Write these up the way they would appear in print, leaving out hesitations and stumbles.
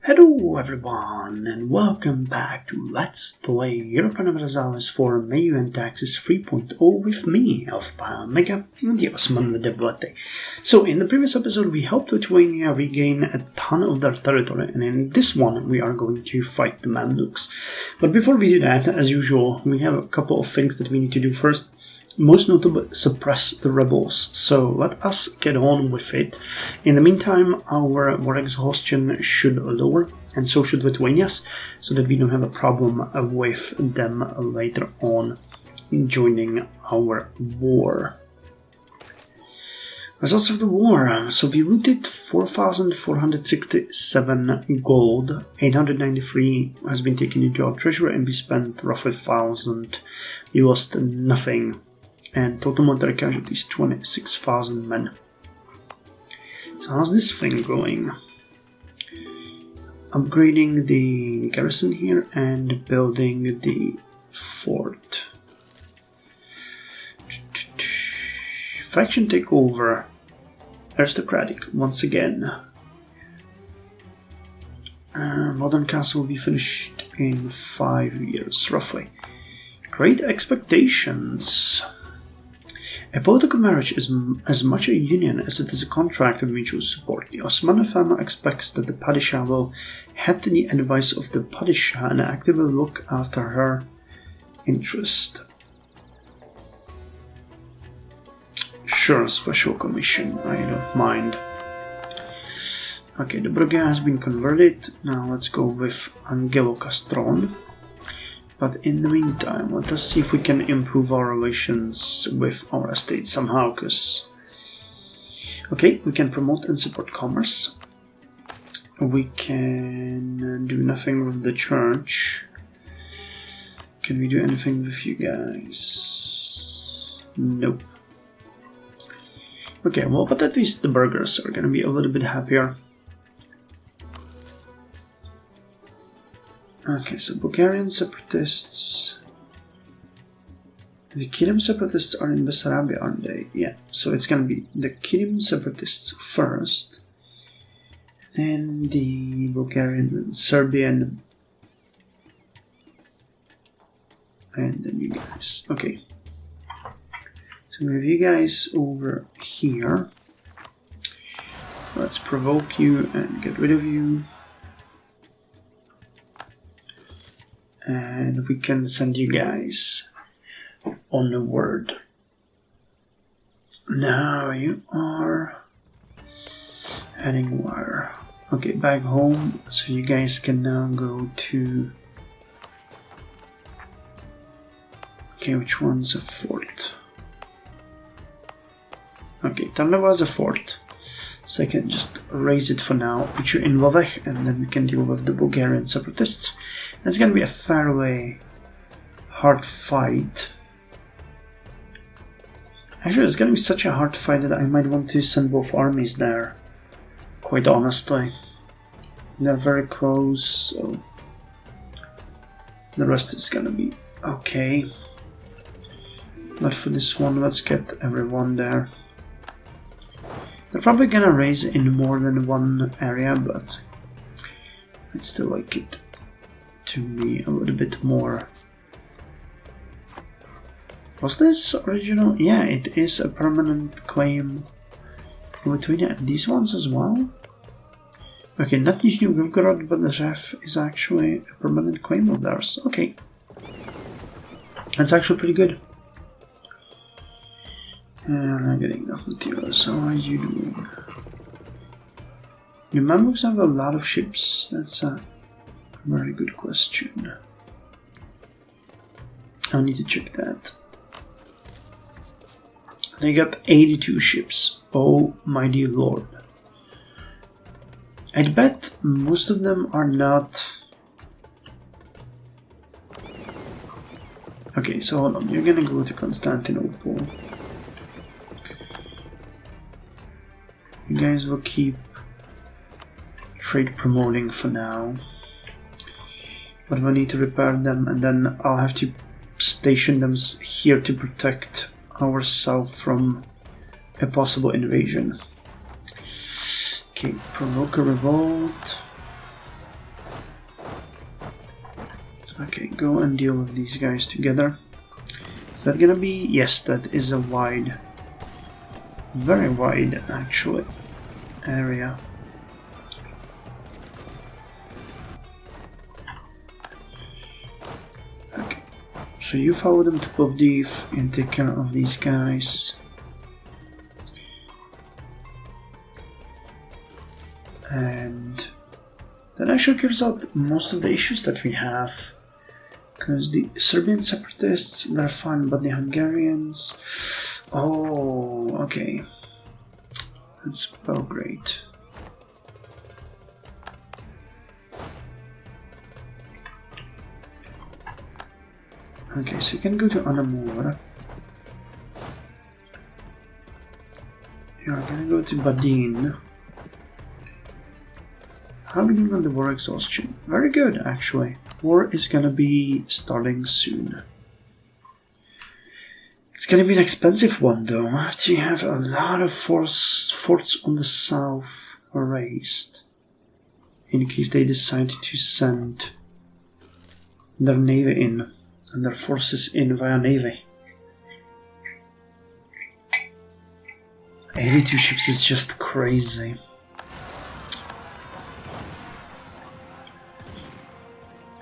Hello everyone, and welcome back to Let's Play Europa Universalis for MEIOU and Taxes 3.0 with me, Alpha and the Ottoman with Devlet-i. So in the previous episode we helped Lithuania regain a ton of their territory, and in this one we are going to fight the Mamluks. But before we do that, as usual, we have a couple of things that we need to do first. Most notably, suppress the rebels, so let us get on with it. In the meantime, our war exhaustion should lower, and so should Lithuania's, so that we don't have a problem with them later on joining our war. Results of the war. So we looted 4,467 gold, 893 has been taken into our treasury, and we spent roughly 1,000. We lost nothing. And total military casualties 26,000 men. So how's this thing going? Upgrading the garrison here and building the fort. Faction takeover. Aristocratic once again. Modern castle will be finished in 5 years roughly. Great expectations. A political marriage is as much a union as it is a contract of mutual support. The Osman family expects that the Padishah will heed the advice of the Padishah and actively look after her interest. Sure, special commission, I don't mind. Okay, the Brugge has been converted. Now let's go with Angelo Castron. But in the meantime, let us see if we can improve our relations with our estate somehow, because... Okay, we can promote and support commerce. We can do nothing with the church. Can we do anything with you guys? Nope. Okay, well, but at least the burghers are gonna be a little bit happier. Okay, so Bulgarian separatists. The Kirim separatists are in Bessarabia, aren't they? Yeah, so it's gonna be the Kirim separatists first, then the Bulgarian and Serbian, and then you guys. Okay, so we have you guys over here. Let's provoke you and get rid of you. And we can send you guys onward. Now you are heading where? Okay, back home. So you guys can now go to... Okay, which one's a fort? Okay, Tarnova's a fort. So I can just raise it for now, put you in Lovech, and then we can deal with the Bulgarian separatists. It's gonna be a fairly hard fight. Actually, it's gonna be such a hard fight that I might want to send both armies there. Quite honestly. They're very close, so... The rest is gonna be okay. But for this one, let's get everyone there. They're probably gonna raise in more than one area, but I'd still like it to be a little bit more. Was this original? Yeah, it is a permanent claim in Lithuania. And these ones as well? Okay, not Nizhny Novgorod, but the Zhev is actually a permanent claim of theirs. Okay. That's actually pretty good. And I'm getting enough materials. How are you doing? Your Mamluks have a lot of ships. That's a very good question. I need to check that. They got 82 ships. Oh my dear lord. I'd bet most of them are not... Okay, so hold on. You're gonna go to Constantinople. You guys will keep trade promoting for now. But we'll need to repair them, and then I'll have to station them here to protect ourselves from a possible invasion. Okay, provoke a revolt. Okay, go and deal with these guys together. Is that gonna be... Yes, that is a wide, very wide actually, area. Okay, so you follow them to Plovdiv and take care of these guys. And that actually clears out most of the issues that we have. Because the Serbian separatists, they're fine, but the Hungarians... Oh, okay. That's Belgrade. Okay, so you can go to Anamur. You're gonna go to Badin. How are we doing on the war exhaustion? Very good, actually. War is gonna be starting soon. It's gonna be an expensive one, though. After you have a lot of forts on the south raised, in case they decide to send their navy in and their forces in via navy. 82 ships is just crazy.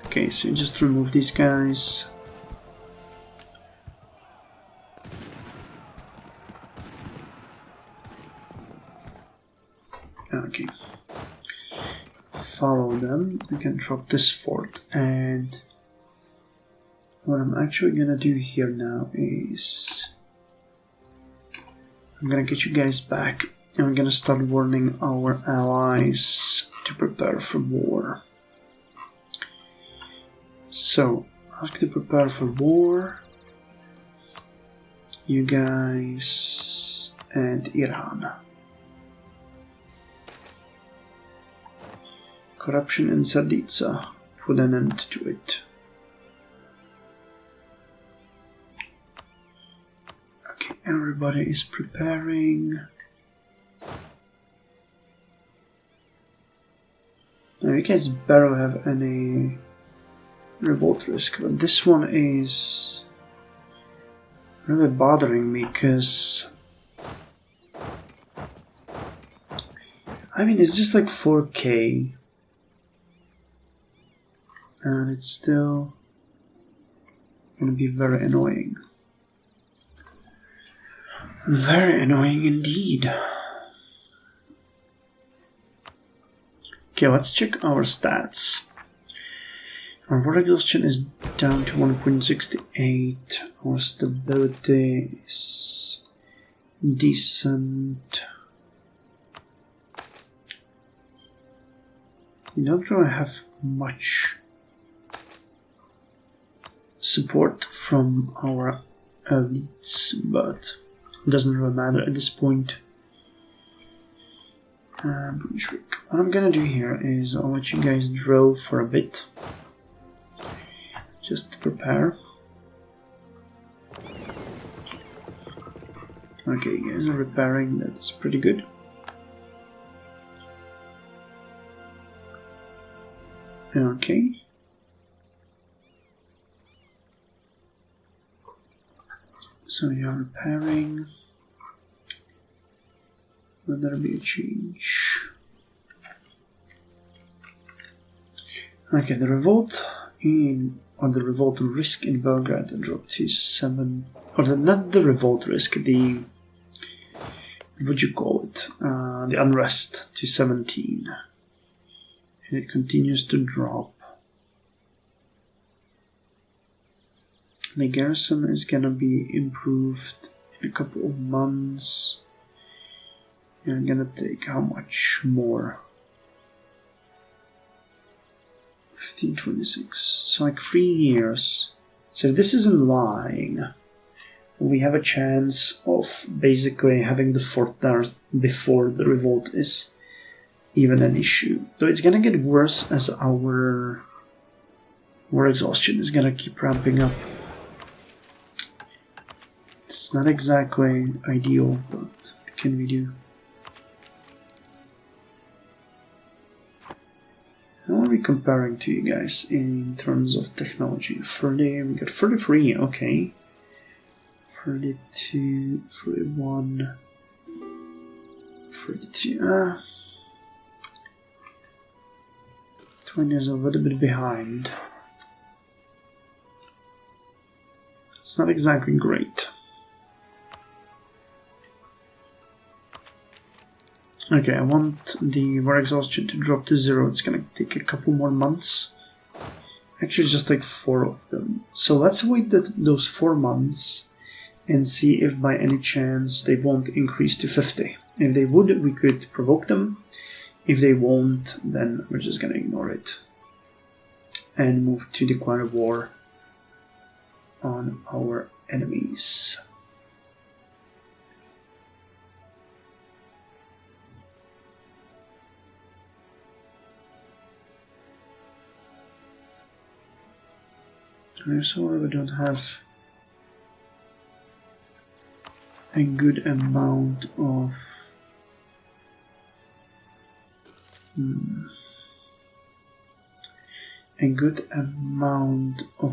Okay, so you just remove these guys. Okay. Follow them. We can drop this fort. And what I'm actually gonna do here now is I'm gonna get you guys back and we're gonna start warning our allies to prepare for war. So, ask to prepare for war, you guys, and Iran. Corruption in Sarditsa, put an end to it. Okay, everybody is preparing. Now you guys barely have any revolt risk, but this one is really bothering me because I mean it's just like 4k and it's still gonna be very annoying. Very annoying indeed. Okay, let's check our stats. Our war exhaustion is down to 1.68. Our stability is decent. We don't really have much support from our elites, but it doesn't really matter at this point. What I'm gonna do here is I'll let you guys drill for a bit. Just to prepare. Okay, you guys are repairing, that's pretty good. Okay. So you're repairing. Will there be a change? Okay, the revolt or the revolt risk in Belgrade dropped to 7, or not the revolt risk, the, what you call it, the unrest to 17. And it continues to drop. The garrison is gonna be improved in a couple of months. And gonna take how much more? 1526. So like 3 years. So if this isn't lying, we have a chance of basically having the fort there before the revolt is even an issue. Though it's gonna get worse as our war exhaustion is gonna keep ramping up. It's not exactly ideal, but what can we do? How are we comparing to you guys in terms of technology? 30, we got 33, okay. 32, 41, 32, 20 is a little bit behind. It's not exactly great. Okay, I want the war exhaustion to drop to 0. It's gonna take a couple more months. Actually, just like 4 of them. So let's wait those 4 months and see if by any chance they won't increase to 50. If they would, we could provoke them. If they won't, then we're just gonna ignore it and move to declare war on our enemies. So we don't have a good amount of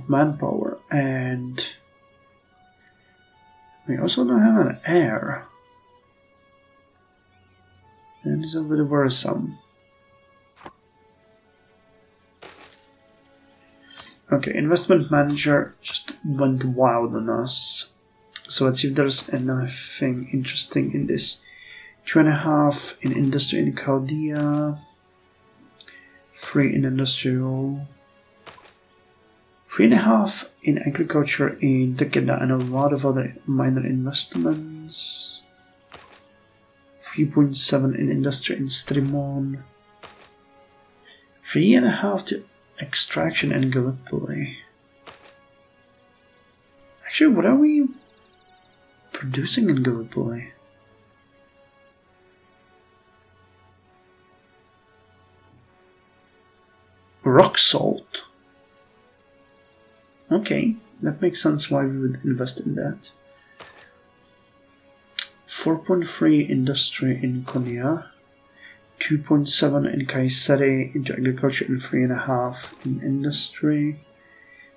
manpower, and we also don't have an heir. That is a bit worrisome. Okay, investment manager just went wild on us. So let's see if there's anything interesting in this. 2.5 in industry in Chaldea, 3 in industrial, 3.5 in agriculture in Takeda, and a lot of other minor investments. 3.7 in industry in Strimon, 3.5 to extraction and Gallipoli. Actually, what are we producing in Gallipoli? Rock salt. Okay, that makes sense why we would invest in that. 4.3 industry in Konya, 2.7 in Kayseri into agriculture, and 3.5 in industry.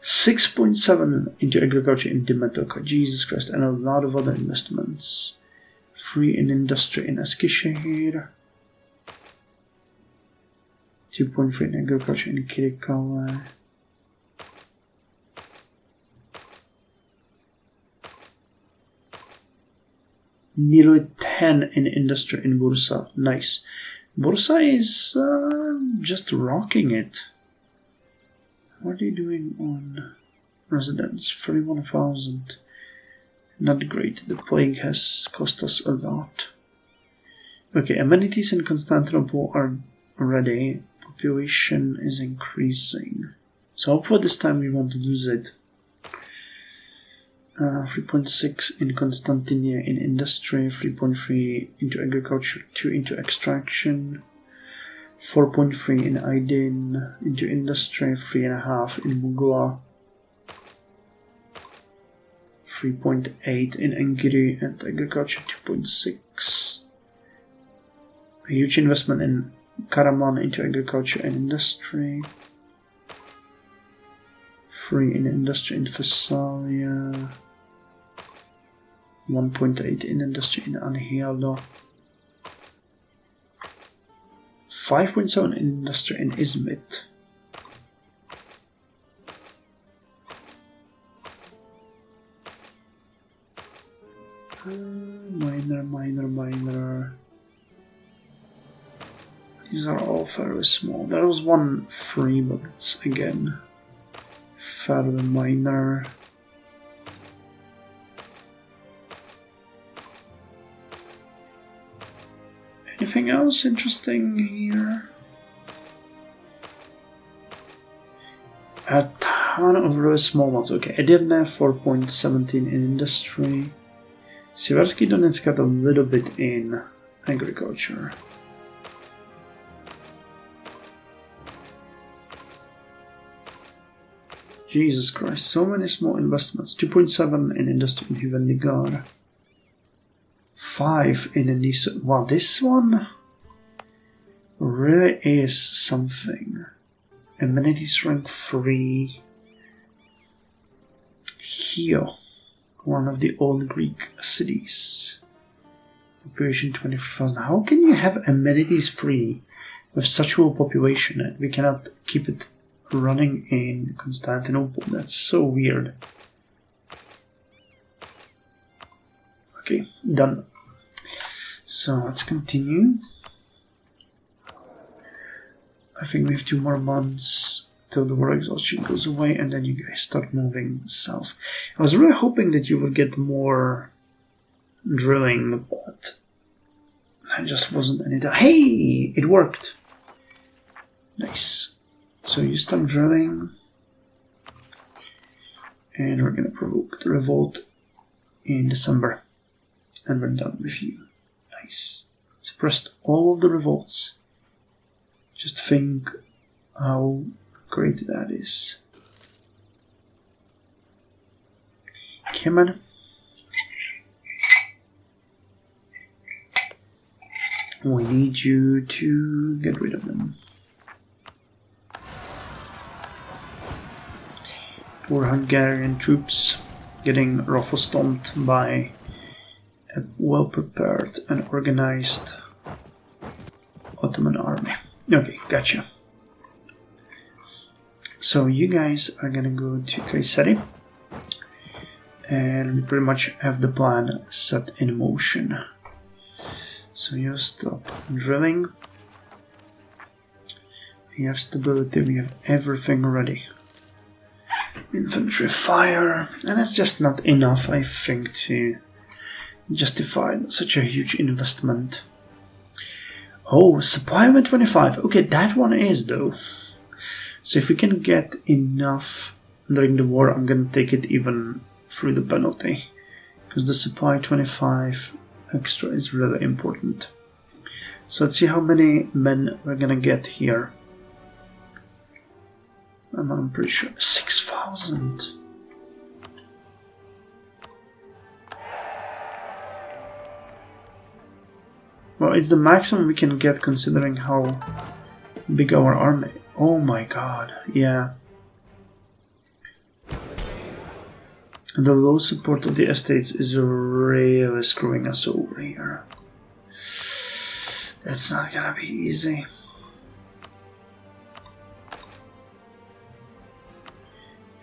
6.7 into agriculture in Dimetoka, Jesus Christ, and a lot of other investments. 3 in industry in Eskişehir. 2.3 in agriculture in Kirikale. Nearly 10 in industry in Bursa. Nice. Bursa is just rocking it. What are they doing on residents? 31,000. Not great. The plague has cost us a lot. Okay, amenities in Constantinople are ready. Population is increasing. So hopefully this time we won't lose it. 3.6 in Constantinia in industry, 3.3 into agriculture, 2 into extraction, 4.3 in Aydin into industry, 3.5 in Mugla, 3.8 in Angiri and agriculture, 2.6. A huge investment in Karaman into agriculture and industry. 3 in industry in Thessalia. 1.8 in industry in Anhialo. 5.7 in industry in Izmit. Minor. These are all fairly small. There was one free, but it's again fairly minor. Anything else interesting here? A ton of really small ones. Okay, Edirne 4.17 in industry. Seversky Donetsk got a little bit in agriculture. Jesus Christ, so many small investments. 2.7 in industry in Hivendigar. 5 in Anissa. Wow, this one really is something. amenities rank 3. Here, one of the old Greek cities. Population 24,000. How can you have amenities free with such low population and we cannot keep it running in Constantinople? That's so weird. Okay, done. So let's continue. I think we have 2 more months till the war exhaustion goes away and then you guys start moving south. I was really hoping that you would get more drilling, but I just wasn't any time. Hey! It worked! Nice. So you start drilling and we're gonna provoke the revolt in December. And we're done with you. Nice. Suppressed all of the revolts. Just think how great that is. Come on. We need you to get rid of them. Poor Hungarian troops getting ruffle stomped by a well-prepared and organized Ottoman army. Okay, gotcha. So you guys are gonna go to Kayseri and we pretty much have the plan set in motion. So you stop drilling. We have stability, we have everything ready. Infantry fire, and it's just not enough, I think, to justify such a huge investment. Oh, supply of 25. Okay, that one is though. So if we can get enough during the war, I'm gonna take it even through the penalty. Because the supply 25 extra is really important. So let's see how many men we're gonna get here. I'm pretty sure 6,000. Well, it's the maximum we can get considering how big our army. Oh my god, yeah. And the low support of the estates is really screwing us over here. That's not gonna be easy.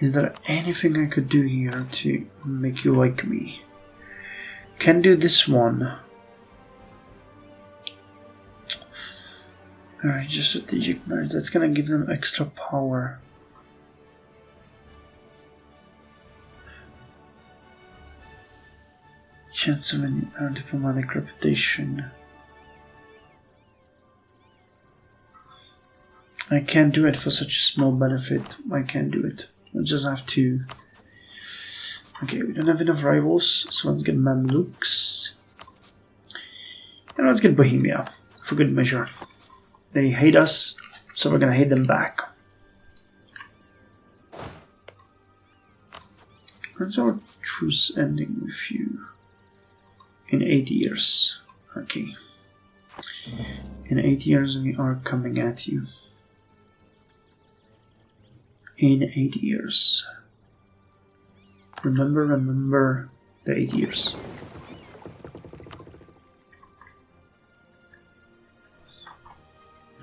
Is there anything I could do here to make you like me? Can do this one. Alright, just strategic marriage. That's gonna give them extra power. Chance of an diplomatic reputation. I can't do it for such a small benefit. I can't do it. We'll just have to... Okay, we don't have enough rivals, so let's get Mamluks. And let's get Bohemia, for good measure. They hate us, so we're gonna hate them back. When's our truce ending with you? In 8 years. Okay. In 8 years we are coming at you. In 8 years. Remember the 8 years.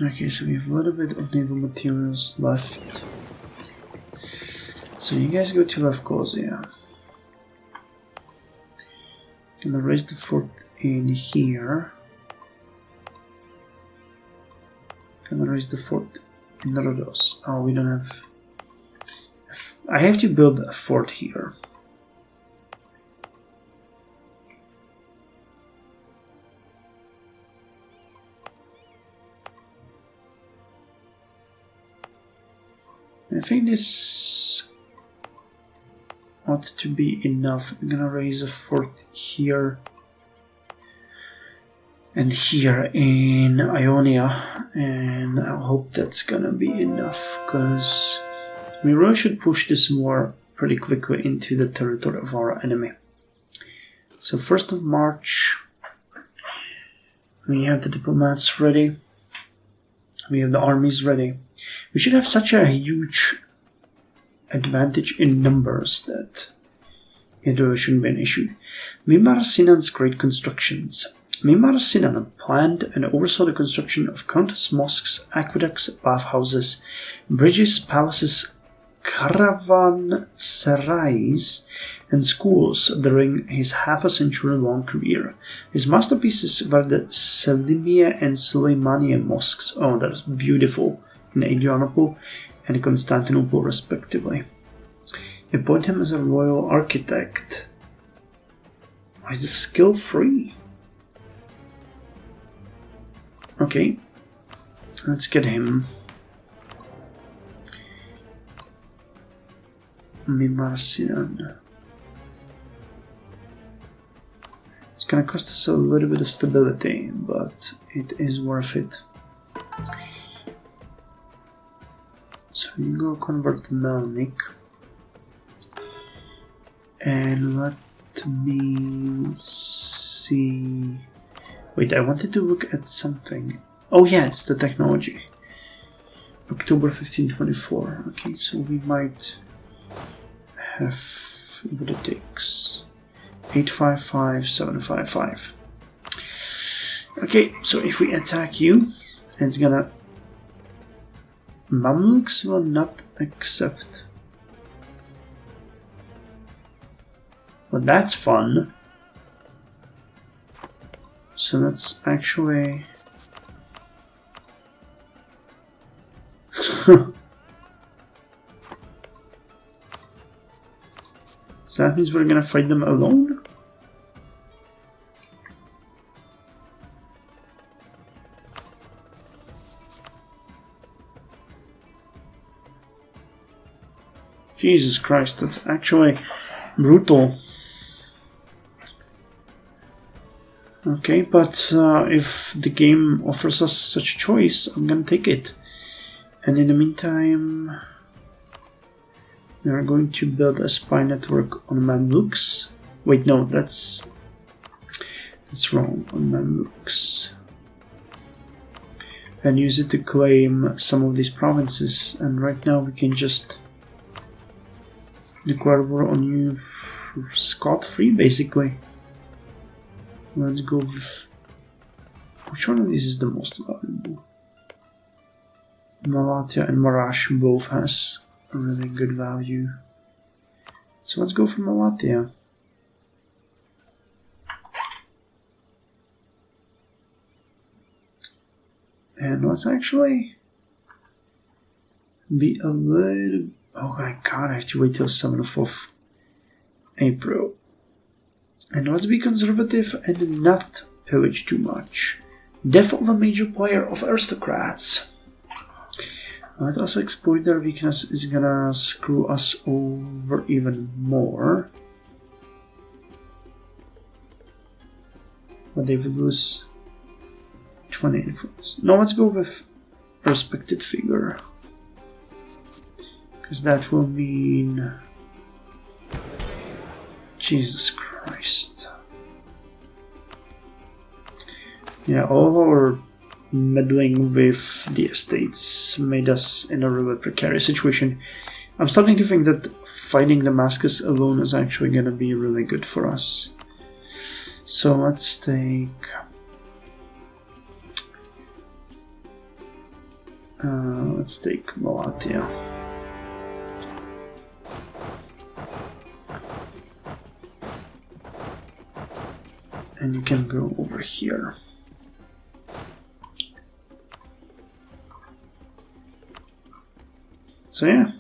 Okay, so we have a little bit of naval materials left. So you guys go to Lefkosia. Gonna raise the fort in here. Gonna raise the fort in Rhodos. Oh, we don't have... I have to build a fort here. I think this ought to be enough. I'm gonna raise a fort here and here in Ionia, and I hope that's gonna be enough, because we really should push this war pretty quickly into the territory of our enemy. So 1st of March, we have the diplomats ready, we have the armies ready. We should have such a huge advantage in numbers that it shouldn't be an issue. Mimar Sinan's great constructions. Mimar Sinan planned and oversaw the construction of countless mosques, aqueducts, bathhouses, bridges, palaces, caravanserais, and schools during his half-a-century-long career. His masterpieces were the Selimiye and Suleymaniye mosques. Oh, that's beautiful. In Adrianople and Constantinople, respectively. Appoint him as a royal architect. Why is the skill free? Okay, let's get him. Mimar Sinan. It's gonna cost us a little bit of stability, but it is worth it. So you go convert to Melnik. And let me see. Wait, I wanted to look at something. Oh yeah, it's the technology. October 1524. Okay, so we might have what it takes. 855-755. Okay, so if we attack you, it's gonna... Mamluks will not accept. Well, that's fun. So let's actually... So that means we're gonna fight them alone? Jesus Christ, that's actually brutal. Okay, but if the game offers us such a choice, I'm gonna take it. And in the meantime, we are going to build a spy network on Mamluks. Wait, no, that's wrong. On Mamluks. And use it to claim some of these provinces. And right now we can just declare war on you scot-free, basically. Let's go with... Which one of these is the most valuable? Malatya and Marash both has a really good value. So let's go for Malatya. And let's actually be a little... Oh my god, I have to wait till 7th of April. And let's be conservative and not pillage too much. Death of a major player of aristocrats. Let us exploit their weakness is gonna screw us over even more. But they would lose 20 influence. No, let's go with respected figure. Because that will mean... Jesus Christ. Yeah, all of our meddling with the estates made us in a really precarious situation. I'm starting to think that fighting Damascus alone is actually going to be really good for us. So let's take... Malatya. And you can go over here. So yeah,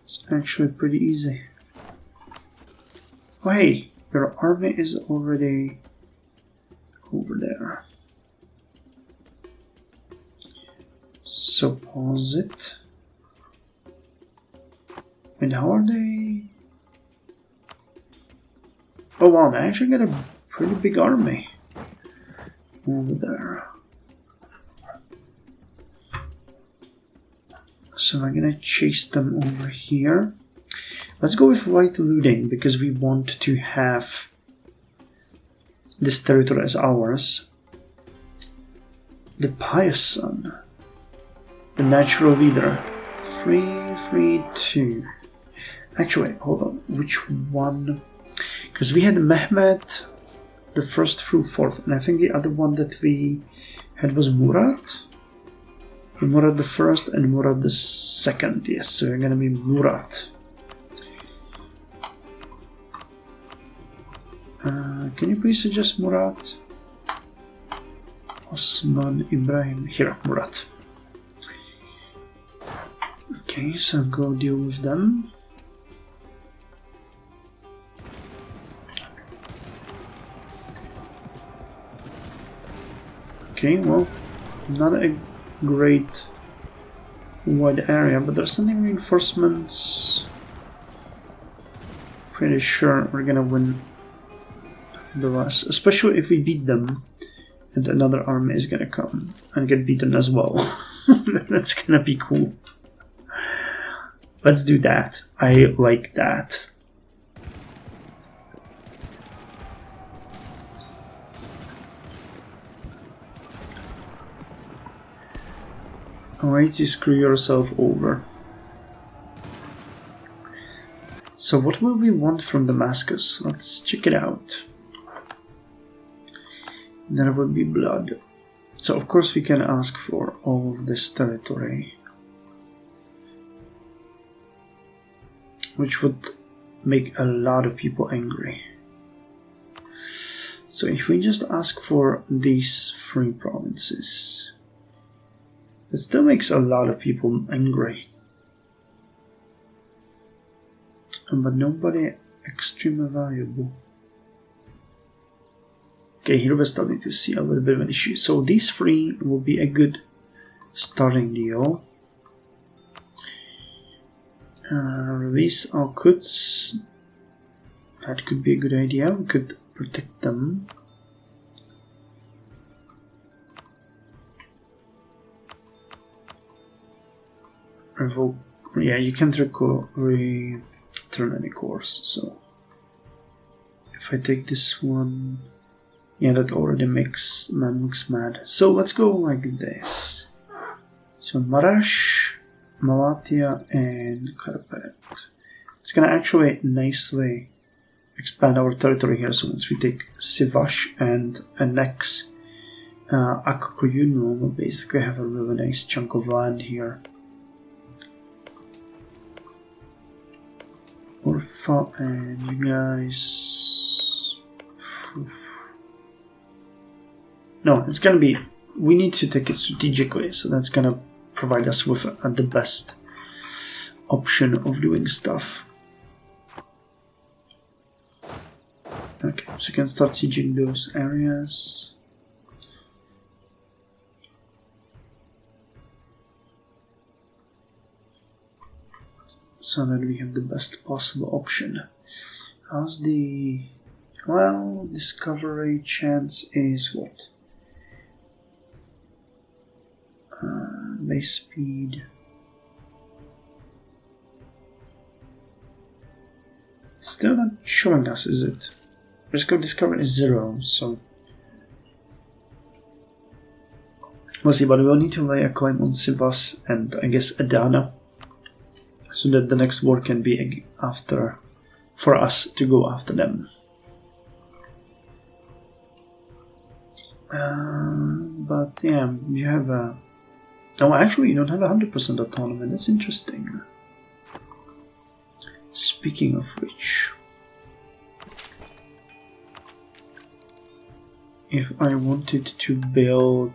it's actually pretty easy. Oh hey, your army is already over there. So pause it. And how are they? Oh wow, they actually got a pretty big army over there. So I'm gonna chase them over here. Let's go with white looting because we want to have this territory as ours. The pious son. The natural leader. 3, 3, 2. Actually, hold on. Which one? Because we had Mehmet, the 1st through 4th, and I think the other one that we had was Murad. Murad the 1st and Murad the 2nd. Yes, so we're gonna be Murad. Can you please suggest Murad? Osman, Ibrahim. Here, Murad. Okay, so go deal with them. Okay, well, not a great wide area, but there's sending reinforcements. Pretty sure we're gonna win the rest, especially if we beat them and another army is gonna come and get beaten as well. That's gonna be cool. Let's do that. I like that. Alright, you screw yourself over. So what will we want from Damascus? Let's check it out. There would be blood. So of course we can ask for all of this territory, which would make a lot of people angry. So if we just ask for these 3 provinces, it still makes a lot of people angry. But nobody extremely valuable. Okay, here we're starting to see a little bit of an issue. So these 3 will be a good starting deal. Release our goods. That could be a good idea. We could protect them. Revoke. Yeah, you can't return any course. So if I take this one, yeah, that already makes Mamluks mad. So let's go like this. So Marash, Malatya, and Karpet. It's gonna actually nicely expand our territory here. So once we take Sivash and annex Akkoyunlu, we'll basically have a really nice chunk of land here. Urfa and you guys. No, it's gonna be. We need to take it strategically, so that's gonna provide us with the best option of doing stuff. Okay, so you can start sieging those areas. So that we have the best possible option. How's the... well, discovery chance is what? Base speed. It's still not showing us, is it? Risk of discovery is 0, so... we'll see, but we'll need to lay a claim on Sivas and I guess Adana, so that the next war can be after, for us to go after them. But yeah, you have a... no, actually you don't have 100% autonomy, that's interesting. Speaking of which, if I wanted to build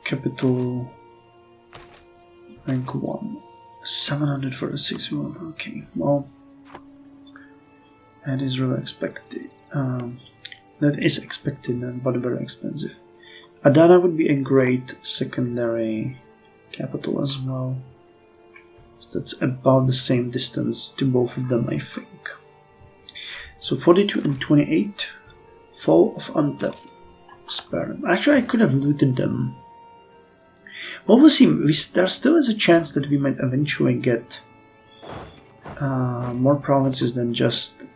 capital rank 1, 746, okay, well, that is really expected. That is expected, but very expensive. Adana would be a great secondary capital as well. So that's about the same distance to both of them, I think. So 42 and 28. Fall of Antep. Spare them. Actually, I could have looted them. Well, we'll see. There still is a chance that we might eventually get more provinces than just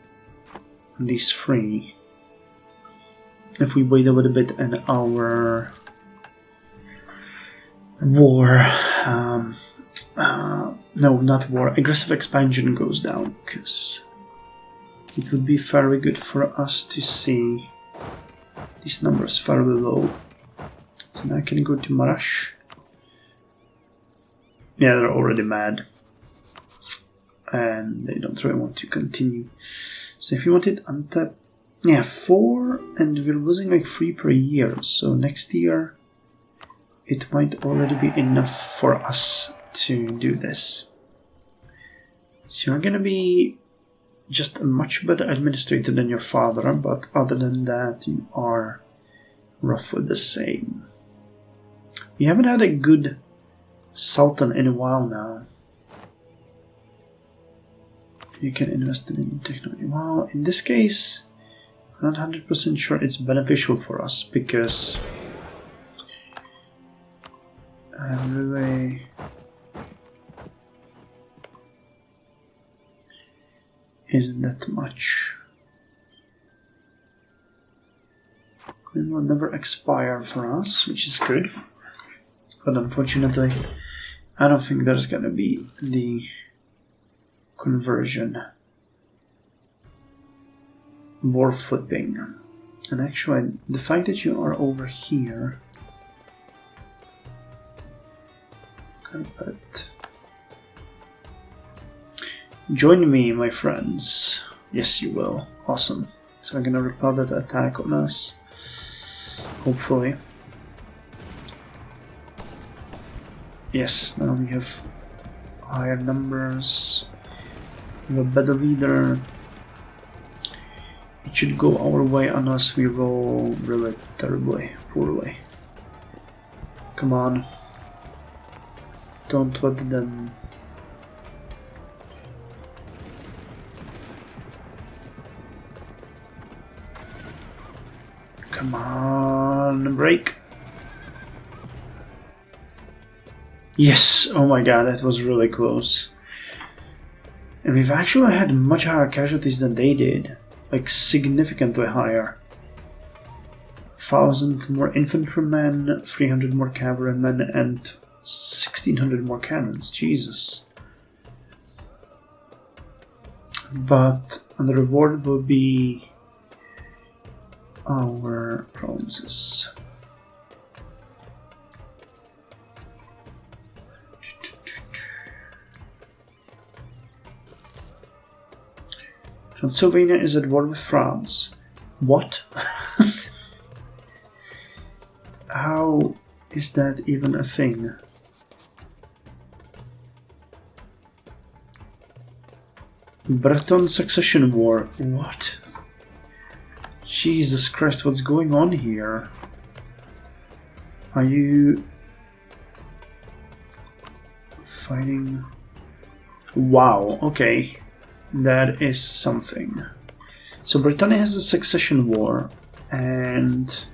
these 3. if we wait a little bit and our war, no, not war, aggressive expansion goes down, because it would be very good for us to see these numbers fairly low. So now I can go to Marash. Yeah, they're already mad. And they don't really want to continue. So if you want it untap, yeah, 4, and we're losing like 3 per year. So next year it might already be enough for us to do this. So you're gonna be just a much better administrator than your father, but other than that you are roughly the same. We haven't had a good Sultan in a while now. You can invest in technology. Well, in this case, I'm not 100% sure it's beneficial for us, because really isn't that much. It will never expire for us, which is good. But unfortunately, I don't think there's gonna be the conversion. War flipping. And actually, the fact that you are over here. But join me, my friends. Yes, you will. Awesome. So I'm gonna repel that attack on us. Hopefully. Yes, now we have higher numbers. We have a better leader. It should go our way unless we roll really terribly, poorly. Come on. Don't let them... Come on, break. Yes, oh my god, that was really close. And we've actually had much higher casualties than they did. Like, significantly higher. 1,000 more infantrymen, 300 more cavalrymen, and 1,600 more cannons. Jesus. But the reward will be our provinces. Transylvania is at war with France. What? How is that even a thing? Breton succession war. What? Jesus Christ, what's going on here? Are you fighting? Wow, okay. That is something. So Britannia has a succession war, and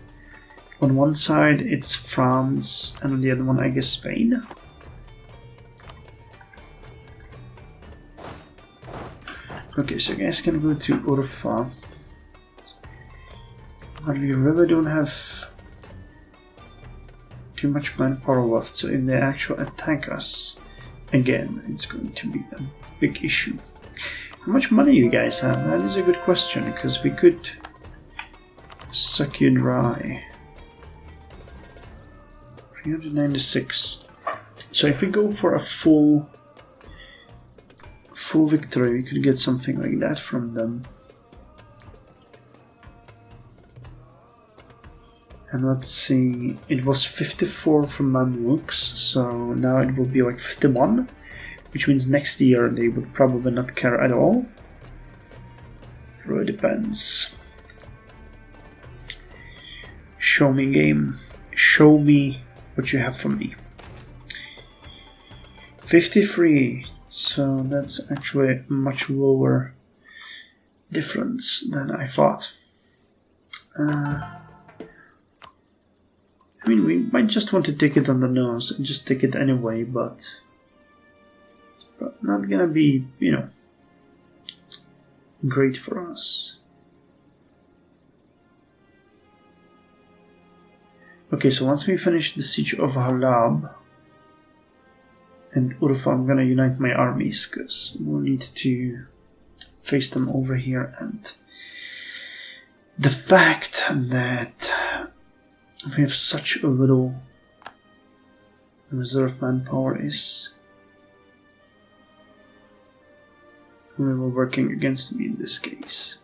on one side it's France, and on the other one I guess Spain. Okay, so you guys can go to Urfa, but we really don't have too much manpower left, so if they actually attack us again, it's going to be a big issue. How much money you guys have? That is a good question, because we could suck you dry. 396. So if we go for a full victory, we could get something like that from them. And let's see, it was 54 from Mamluks, so now it will be like 51. Which means next year they would probably not care at all. It really depends. Show me, game. Show me what you have for me. 53. So that's actually a much lower difference than I thought. I mean, we might just want to take it on the nose and just take it anyway, but not gonna be, you know, great for us. Okay, so once we finish the siege of Halab and Urfa, I'm gonna unite my armies because we'll need to face them over here. And the fact that we have such a little reserve manpower is really working against me in this case.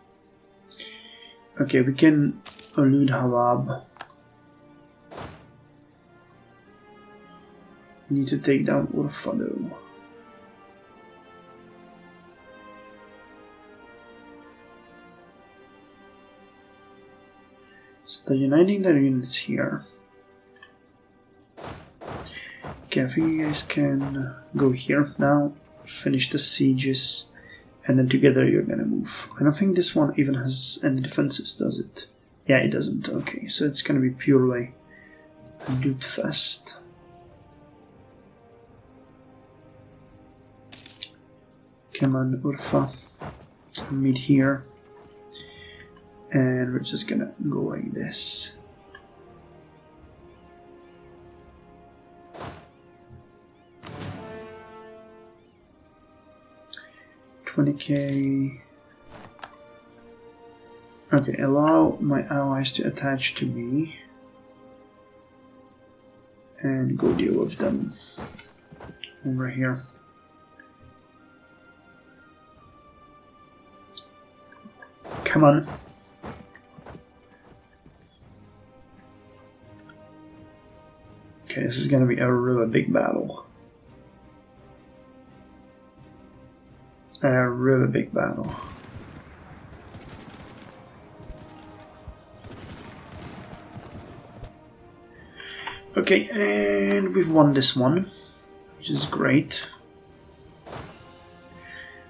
Okay, we can elude Halab. We need to take down Urfa though. So they're uniting their units here. Okay, I think you guys can go here now, finish the sieges, and then together you're gonna move. I don't think this one even has any defenses, does it? Yeah, it doesn't. Okay, so it's gonna be purely a loot fest. Come on, Urfa. Meet here. And we're just gonna go like this. $20K. Okay, allow my allies to attach to me. And go deal with them over here. Come on. Okay, this is gonna be a really big battle. A really big battle. Okay, and we've won this one, which is great.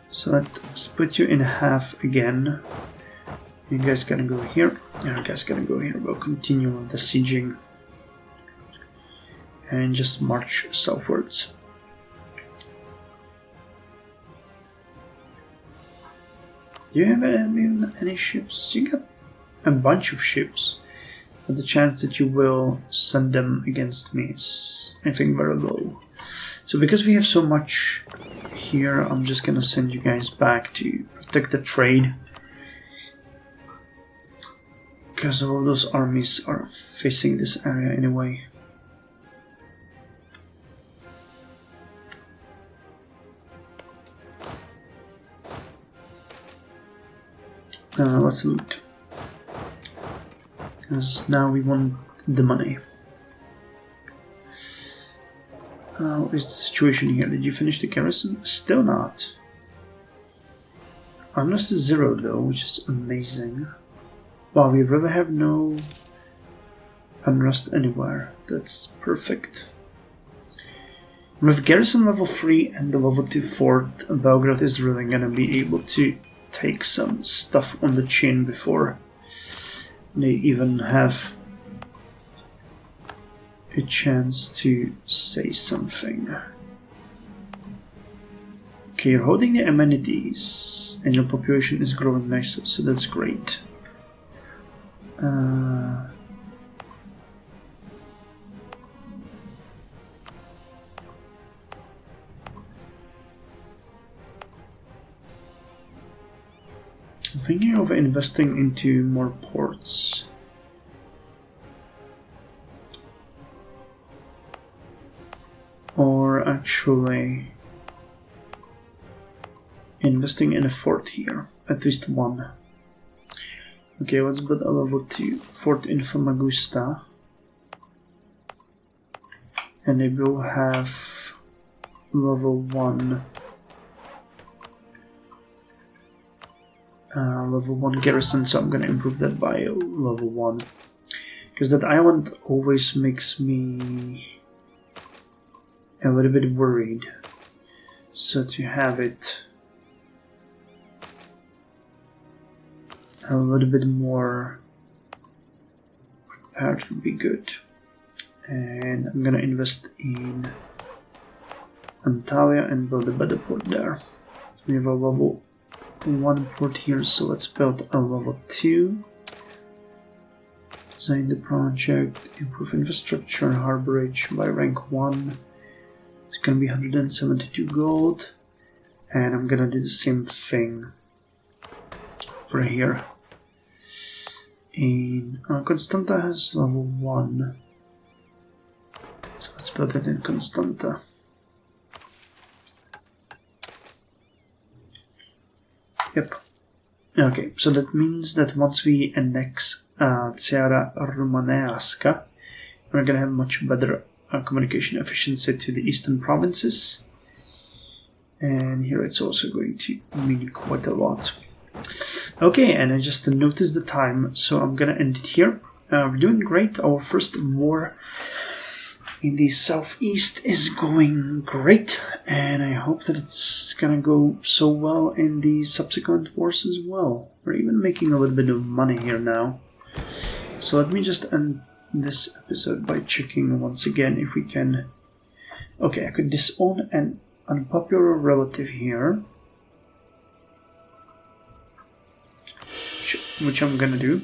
So let's split you in half again. You guys gonna go here, you guys gonna go here. We'll continue with the sieging and just march southwards. Do you have any ships? You got a bunch of ships, but the chance that you will send them against me is, I think, very low. So because we have so much here, I'm just gonna send you guys back to protect the trade. Because all those armies are facing this area anyway. Let's loot. Because now we want the money. What is the situation here? Did you finish the garrison? Still not. Unrest is 0 though, which is amazing. Wow, we really have no unrest anywhere. That's perfect. With garrison level 3 and the level 2 fort, Belgrade is really gonna be able to take some stuff on the chin before they even have a chance to say something. Okay, you're holding the amenities and your population is growing nicely, so that's great. I'm thinking of investing into more ports. Or actually investing in a fort here, at least one. Okay, let's build a level 2 fort in Famagusta. And they will have level 1 level 1 garrison, so I'm gonna improve that by level 1. Because that island always makes me a little bit worried. So to have it a little bit more prepared would be good. And I'm gonna invest in Antalya and build a better port there. We have a level 1 port here, so let's build a level 2. Design the project, improve infrastructure and harborage by rank 1. It's gonna be 172 gold. And I'm gonna do the same thing over here. In Constanta has level 1. So let's build it in Constanta. Yep. Okay, so that means that once we annex Ceara Romanesca, we're gonna have much better communication efficiency to the eastern provinces. And here it's also going to mean quite a lot. Okay, and I just noticed the time, so I'm gonna end it here. We're doing great. Our first war in the southeast is going great, and I hope that it's gonna go so well in the subsequent wars as well. We're even making a little bit of money here now. So let me just end this episode by checking once again if we can... Okay, I could disown an unpopular relative here, which I'm gonna do,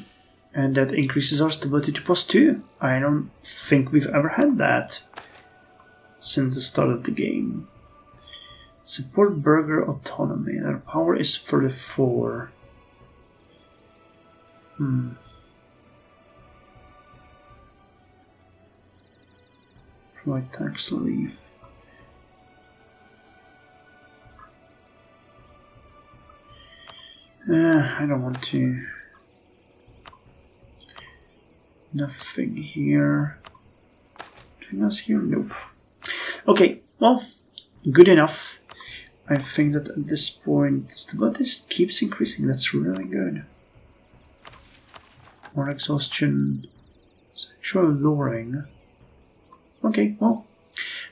and that increases our stability to +2. I don't think we've ever had that since the start of the game. Support burger autonomy. Their power is 34. Provide tax relief. I don't want to. Nothing here. Anything else here? Nope. Okay, well, good enough. I think that at this point, stability keeps increasing. That's really good. More exhaustion. Sexual luring. Okay, well,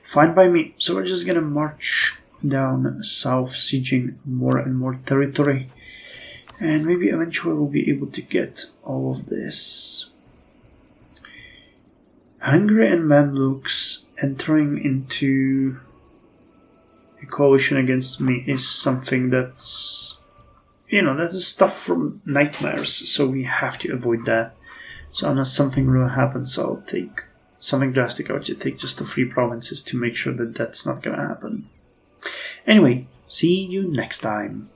fine by me. So we're just gonna march down south, sieging more and more territory. And maybe eventually we'll be able to get all of this. Hungary and Mamluks entering into a coalition against me is something that's, that is stuff from nightmares, so we have to avoid that. So unless something really happens, I'll take something drastic. I'll take just the 3 provinces to make sure that that's not gonna happen. Anyway, see you next time.